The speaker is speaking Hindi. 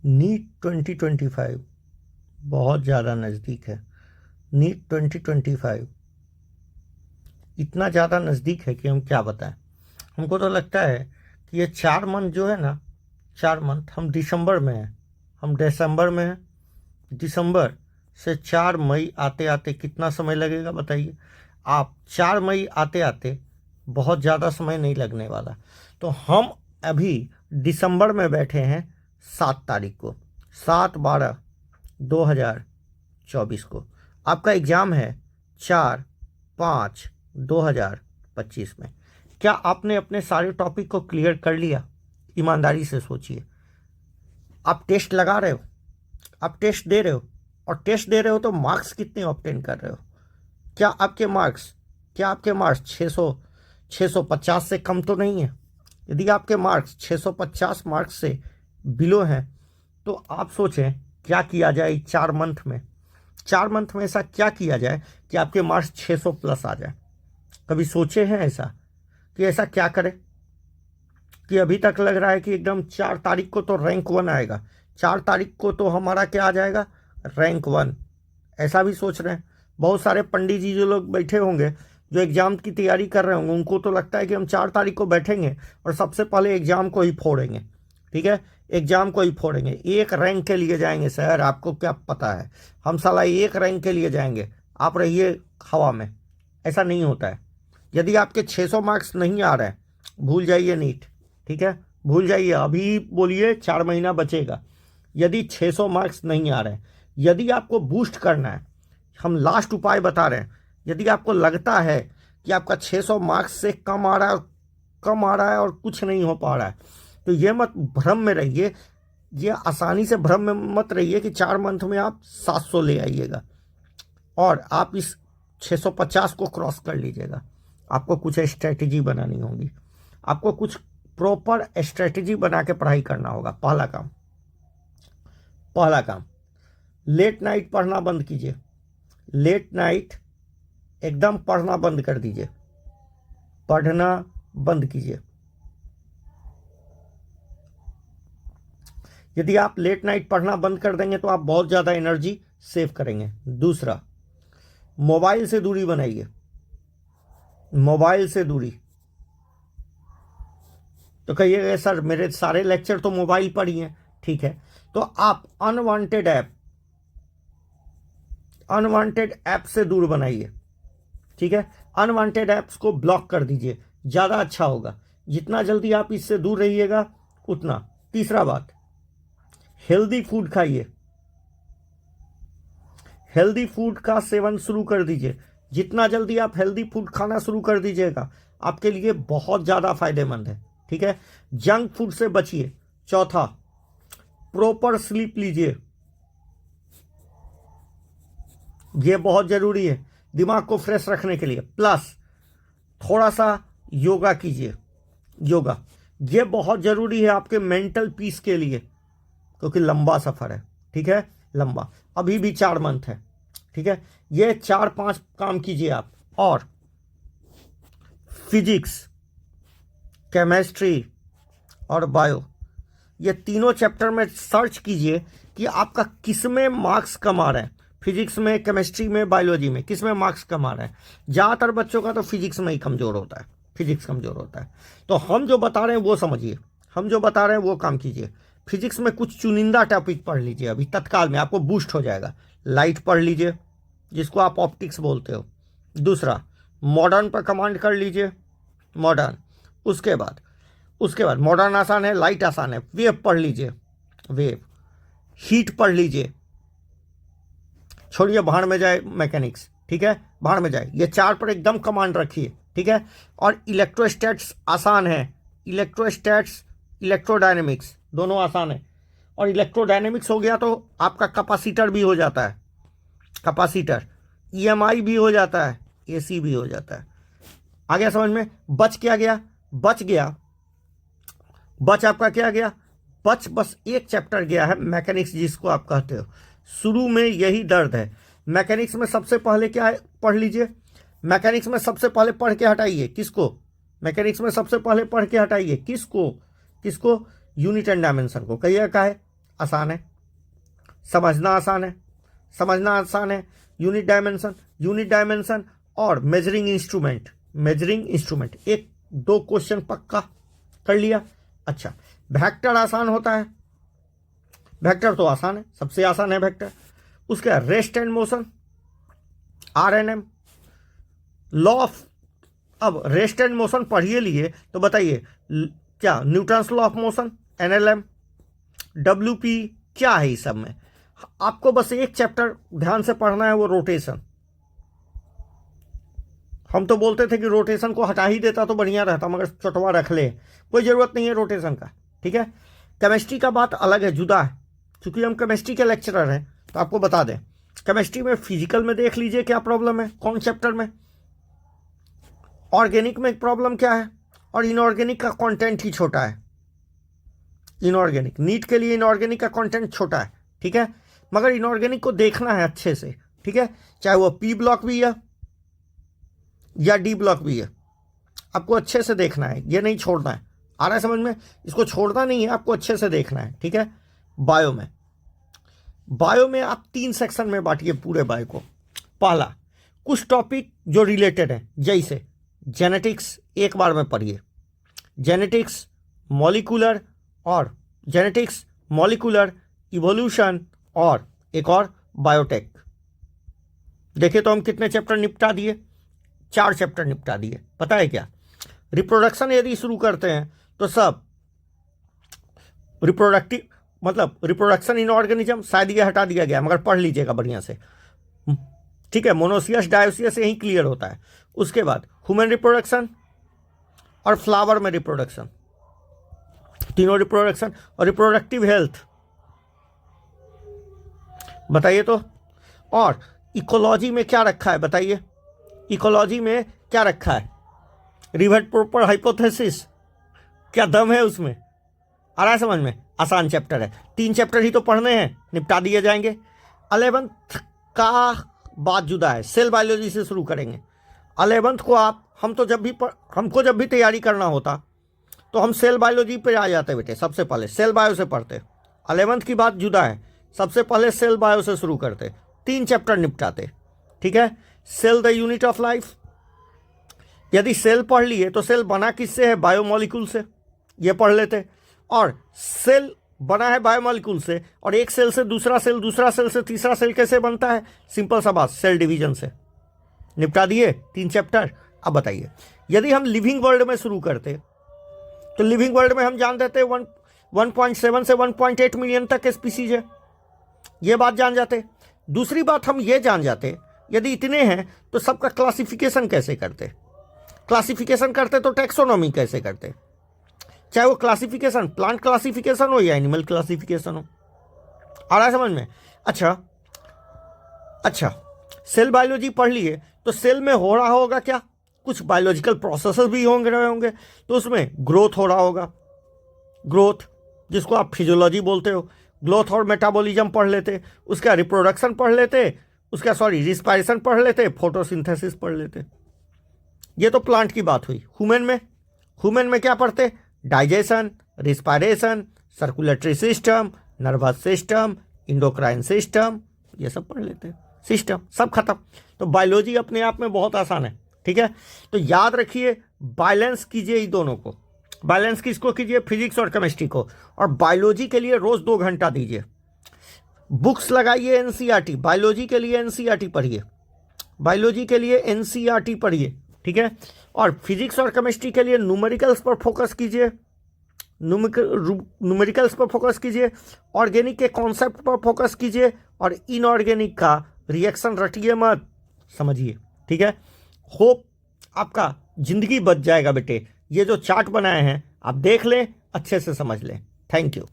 नीट 2025 बहुत ज़्यादा नज़दीक है। नीट 2025 इतना ज़्यादा नज़दीक है कि हम क्या बताएं। हमको तो लगता है कि ये 4 मंथ जो है ना, 4 मंथ, हम दिसंबर में हैं, हम दिसंबर में हैं। दिसंबर से 4 मई आते आते कितना समय लगेगा बताइए आप। 4 मई आते आते बहुत ज़्यादा समय नहीं लगने वाला। तो हम अभी दिसंबर में बैठे हैं 7 तारीख को, 7/12/2024 को। आपका एग्ज़ाम है 4/5/2025 में। क्या आपने अपने सारे टॉपिक को क्लियर कर लिया? ईमानदारी से सोचिए। आप टेस्ट लगा रहे हो, आप टेस्ट दे रहे हो, और टेस्ट दे रहे हो तो मार्क्स कितने ऑब्टेन कर रहे हो? क्या आपके मार्क्स 650 से कम तो नहीं है? यदि आपके मार्क्स 650 मार्क्स से बिलो हैं तो आप सोचें क्या किया जाए 4 मंथ में। 4 मंथ में ऐसा क्या किया जाए कि आपके मार्क्स 600 प्लस आ जाए? कभी सोचे हैं ऐसा कि ऐसा क्या करें? कि अभी तक लग रहा है कि एकदम 4 तारीख को तो रैंक 1 आएगा, 4 तारीख को तो हमारा क्या आ जाएगा, रैंक 1। ऐसा भी सोच रहे हैं। बहुत सारे पंडित जी जो लोग बैठे होंगे, जो एग्ज़ाम की तैयारी कर रहे होंगे, उनको तो लगता है कि हम 4 तारीख को बैठेंगे और सबसे पहले एग्ज़ाम को ही फोड़ेंगे। ठीक है, एग्ज़ाम को ही फोड़ेंगे, एक रैंक के लिए जाएंगे। सर आपको क्या पता है, हम साला एक रैंक के लिए जाएंगे, आप रहिए हवा में। ऐसा नहीं होता है। यदि आपके 600 मार्क्स नहीं आ रहे हैं, भूल जाइए नीट। ठीक है, भूल जाइए। अभी बोलिए 4 महीना बचेगा। यदि 600 मार्क्स नहीं आ रहे हैं, यदि आपको बूस्ट करना है, हम लास्ट उपाय बता रहे हैं। यदि आपको लगता है कि आपका 600 मार्क्स से कम आ रहा है, कम आ रहा है और कुछ नहीं हो पा रहा है, तो ये मत भ्रम में रहिए, ये आसानी से भ्रम में मत रहिए कि 4 मंथ में आप 700 ले आइएगा और आप इस 650 को क्रॉस कर लीजिएगा। आपको कुछ स्ट्रेटजी बनानी होगी, आपको कुछ प्रॉपर स्ट्रेटजी बना के पढ़ाई करना होगा। पहला काम, लेट नाइट पढ़ना बंद कीजिए। लेट नाइट एकदम पढ़ना बंद कर दीजिए, पढ़ना बंद कीजिए। यदि आप लेट नाइट पढ़ना बंद कर देंगे तो आप बहुत ज़्यादा एनर्जी सेव करेंगे। दूसरा, मोबाइल से दूरी बनाइए, मोबाइल से दूरी। तो कहिएगा सर मेरे सारे लेक्चर तो मोबाइल पर ही हैं। ठीक है, तो आप अनवांटेड ऐप से दूर बनाइए। ठीक है, अनवांटेड ऐप्स को ब्लॉक कर दीजिए, ज़्यादा अच्छा होगा। जितना जल्दी आप इससे दूर रहिएगा उतना। तीसरा बात, हेल्दी फूड खाइए, हेल्दी फूड का सेवन शुरू कर दीजिए। जितना जल्दी आप हेल्दी फूड खाना शुरू कर दीजिएगा आपके लिए बहुत ज़्यादा फायदेमंद है। ठीक है, जंक फूड से बचिए। चौथा, प्रॉपर स्लीप लीजिए, ये बहुत ज़रूरी है दिमाग को फ्रेश रखने के लिए। प्लस थोड़ा सा योगा कीजिए, योगा ये बहुत ज़रूरी है आपके मेंटल पीस के लिए, क्योंकि लंबा सफ़र है। ठीक है, लंबा, अभी भी 4 मंथ है। ठीक है, ये 4-5 काम कीजिए आप। और फिजिक्स, केमिस्ट्री और बायो, ये तीनों चैप्टर में सर्च कीजिए कि आपका किस में मार्क्स कम आ रहे हैं। फिजिक्स में, केमिस्ट्री में, बायोलॉजी में किस में मार्क्स कम आ रहे हैं। ज़्यादातर बच्चों का तो फिजिक्स में ही कमज़ोर होता है, फिजिक्स कमज़ोर होता है। तो हम जो बता रहे हैं वो समझिए, हम जो बता रहे हैं वो काम कीजिए। फिजिक्स में कुछ चुनिंदा टॉपिक पढ़ लीजिए, अभी तत्काल में आपको बूस्ट हो जाएगा। लाइट पढ़ लीजिए, जिसको आप ऑप्टिक्स बोलते हो। दूसरा, मॉडर्न पर कमांड कर लीजिए, मॉडर्न। उसके बाद मॉडर्न आसान है, लाइट आसान है, वेव पढ़ लीजिए, वेव। हीट पढ़ लीजिए, छोड़िए भाड़ में जाए मैकेनिक्स। ठीक है, भाड़ में जाए, ये 4 पर एकदम कमांड रखिए। ठीक है, और इलेक्ट्रोस्टैट्स आसान है, इलेक्ट्रोस्टैट्स, इलेक्ट्रोडायनेमिक्स दोनों आसान है। और इलेक्ट्रोडायनेमिक्स हो गया तो आपका कैपेसिटर भी हो जाता है, कैपेसिटर, ईएमआई भी हो जाता है, एसी भी हो जाता है। आ गया समझ में? बच क्या गया? बच आपका क्या गया? बस एक चैप्टर गया है, मैकेनिक्स जिसको आप कहते हो। शुरू में यही दर्द है। मैकेनिक्स में सबसे पहले क्या है पढ़ लीजिए। मैकेनिक्स में सबसे पहले पढ़ के हटाइए किसको? मैकेनिक्स में सबसे पहले पढ़ के हटाइए किसको? यूनिट एंड डायमेंशन को। कहिए क्या है? आसान है, समझना आसान है, समझना आसान है। यूनिट डायमेंशन और मेजरिंग इंस्ट्रूमेंट, एक दो क्वेश्चन पक्का कर लिया। अच्छा, वेक्टर आसान होता है, वेक्टर तो आसान है, सबसे आसान है वेक्टर। उसके rest and motion, RNM, law of, अब रेस्ट एंड मोशन पढ़िए लिए तो बताइए क्या Newton's law of motion, NLM, WP क्या है इस सब में। आपको बस एक चैप्टर ध्यान से पढ़ना है, वो रोटेशन। हम तो बोलते थे कि रोटेशन को हटा ही देता तो बढ़िया रहता, मगर चटवा रख ले, कोई ज़रूरत नहीं है रोटेशन का, ठीक है। केमिस्ट्री का बात अलग है, जुदा है, क्योंकि हम केमिस्ट्री के लेक्चरर हैं। तो आपको बता दें, केमिस्ट्री में फिजिकल में देख लीजिए क्या प्रॉब्लम है, कौन चैप्टर में। ऑर्गेनिक में प्रॉब्लम क्या है, और इनऑर्गेनिक का कंटेंट ही छोटा है। इनऑर्गेनिक, नीट के लिए इनऑर्गेनिक का कंटेंट छोटा है, ठीक है, मगर इनऑर्गेनिक को देखना है अच्छे से, ठीक है, चाहे वो P ब्लॉक भी है या D ब्लॉक भी है, आपको अच्छे से देखना है, ये नहीं छोड़ना है। आ रहा है समझ में, इसको छोड़ना नहीं है, आपको अच्छे से देखना है, ठीक है। बायो में आप 3 सेक्शन में बांटिए पूरे बायो को। पहला, कुछ टॉपिक जो रिलेटेड है, जैसे जेनेटिक्स, एक बार में पढ़िए, जेनेटिक्स मॉलिक्यूलर इवोल्यूशन, और एक और बायोटेक। देखिए तो हम कितने चैप्टर निपटा दिए, 4 चैप्टर निपटा दिए। पता है क्या, रिप्रोडक्शन यदि शुरू करते हैं तो सब रिप्रोडक्शन इन ऑर्गेनिज्म, शायद ये हटा दिया गया, मगर पढ़ लीजिएगा बढ़िया से, ठीक है। मोनोसियस डायोसियस यही क्लियर होता है। उसके बाद ह्यूमन रिप्रोडक्शन और फ्लावर में रिप्रोडक्शन, तीनों रिप्रोडक्शन, और रिप्रोडक्टिव हेल्थ बताइए तो। और इकोलॉजी में क्या रखा है बताइए, इकोलॉजी में क्या रखा है, रिवर्ट प्रॉपर हाइपोथेसिस, क्या दम है उसमें। आ रहा है समझ में, आसान चैप्टर है, 3 चैप्टर ही तो पढ़ने हैं, निपटा दिए जाएंगे। 11th का बात जुदा है, सेल बायोलॉजी से शुरू करेंगे। 11th को हमको जब भी तैयारी करना होता तो हम सेल बायोलॉजी पे आ जाते बेटे, सबसे पहले सेल बायो से पढ़ते। 11th की बात जुदा है, सबसे पहले सेल बायो से शुरू करते, 3 चैप्टर निपटाते, ठीक है। Cell the unit of life, यदि सेल पढ़ लिए तो सेल बना किससे है, बायोमोलिक्यूल से, ये पढ़ लेते। और सेल बना है बायोमोलिक्यूल से, और एक सेल से दूसरा सेल, दूसरा सेल से तीसरा सेल कैसे बनता है, सिंपल सा बात, सेल डिवीजन से। निपटा दिए 3 चैप्टर। अब बताइए, यदि हम लिविंग वर्ल्ड में शुरू करते तो लिविंग वर्ल्ड में हम जान देते 1.7 से 1.8 मिलियन तक स्पीसीज है, ये बात जान जाते। दूसरी बात हम ये जान जाते, यदि इतने हैं तो सबका क्लासिफिकेशन कैसे करते, क्लासिफिकेशन करते तो टैक्सोनॉमी कैसे करते, चाहे वो क्लासिफिकेशन प्लांट क्लासिफिकेशन हो या एनिमल क्लासिफिकेशन हो। आ रहा है समझ में। अच्छा, सेल बायोलॉजी पढ़ लिए तो सेल में हो रहा होगा क्या, कुछ बायोलॉजिकल प्रोसेसेस भी होंगे, तो उसमें ग्रोथ हो रहा होगा, ग्रोथ जिसको आप फिजियोलॉजी बोलते हो, ग्रोथ और मेटाबॉलिज्म पढ़ लेते, उसका रिप्रोडक्शन पढ़ लेते, रिस्पायरेशन पढ़ लेते, फोटोसिंथेसिस पढ़ लेते। ये तो प्लांट की बात हुई। ह्यूमन में क्या पढ़ते, digestion, respiration, circulatory system, nervous system, endocrine system, ये सब पढ़ लेते हैं, सिस्टम सब खत्म। तो बायोलॉजी अपने आप में बहुत आसान है, ठीक है। तो याद रखिए, बैलेंस कीजिए इन दोनों को, बैलेंस किसको कीजिए, फिजिक्स और केमिस्ट्री को। और बायोलॉजी के लिए रोज 2 घंटा दीजिए, बुक्स लगाइए एनसीईआरटी, बायोलॉजी के लिए एनसीईआरटी पढ़िए, बायोलॉजी के लिए एनसीईआरटी पढ़िए, ठीक है। और फिजिक्स और केमिस्ट्री के लिए न्यूमेरिकल्स पर फोकस कीजिए, न्यूमेरिकल्स पर फोकस कीजिए, ऑर्गेनिक के कॉन्सेप्ट पर फोकस कीजिए, और इनऑर्गेनिक का रिएक्शन रटिए मत, समझिए, ठीक है। होप आपका जिंदगी बच जाएगा बेटे। ये जो चार्ट बनाए हैं आप देख लें, अच्छे से समझ लें। Thank you.